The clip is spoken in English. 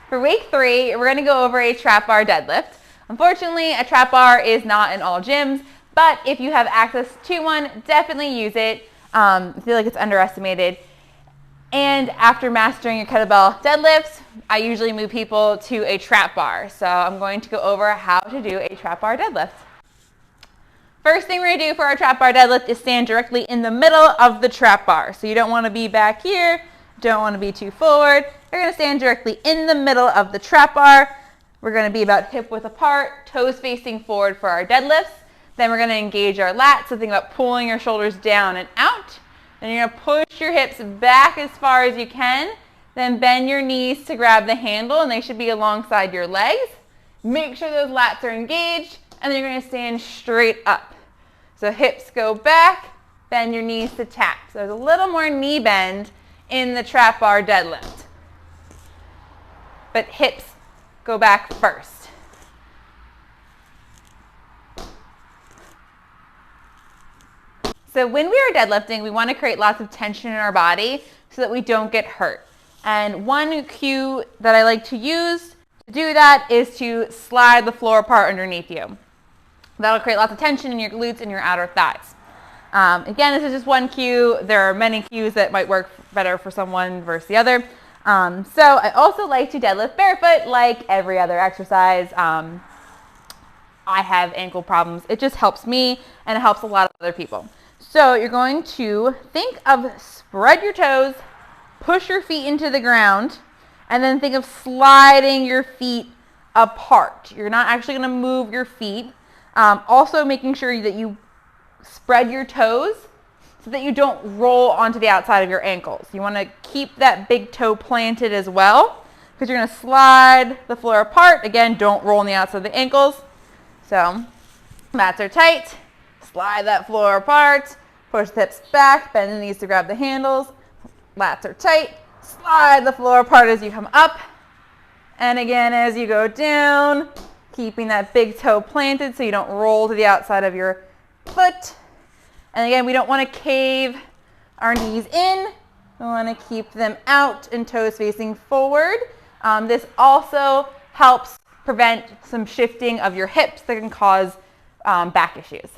For week 3, we're going to go over a trap bar deadlift. Unfortunately, a trap bar is not in all gyms, but if you have access to one, definitely use it. I feel like it's underestimated. And after mastering your kettlebell deadlifts, I usually move people to a trap bar. So I'm going to go over how to do a trap bar deadlift. First thing we're going to do for our trap bar deadlift is stand directly in the middle of the trap bar. So you don't want to be back here, don't want to be too forward. You're going to stand directly in the middle of the trap bar. We're going to be about hip width apart, toes facing forward for our deadlifts. Then we're going to engage our lats, so think about pulling your shoulders down and out. Then you're going to push your hips back as far as you can. Then bend your knees to grab the handle, and they should be alongside your legs. Make sure those lats are engaged, and then you're going to stand straight up. So hips go back, bend your knees to tap. So there's a little more knee bend in the trap bar deadlift. But hips go back first. So when we are deadlifting, we want to create lots of tension in our body so that we don't get hurt. And one cue that I like to use to do that is to slide the floor apart underneath you. That'll create lots of tension in your glutes and your outer thighs. Again, this is just one cue. There are many cues that might work better for someone versus the other. So I also like to deadlift barefoot like every other exercise. I have ankle problems. It just helps me and it helps a lot of other people. So you're going to think of spread your toes, push your feet into the ground, and then think of sliding your feet apart. You're not actually going to move your feet. Also making sure that you spread your toes so that you don't roll onto the outside of your ankles. You want to keep that big toe planted as well because you're going to slide the floor apart. Again, don't roll on the outside of the ankles. So mats are tight. Slide that floor apart. Push the hips back. Bend the knees to grab the handles. Lats are tight. Slide the floor apart as you come up. And again, as you go down, keeping that big toe planted so you don't roll to the outside of your foot. And again, we don't want to cave our knees in. We want to keep them out and toes facing forward. This also helps prevent some shifting of your hips that can cause back issues.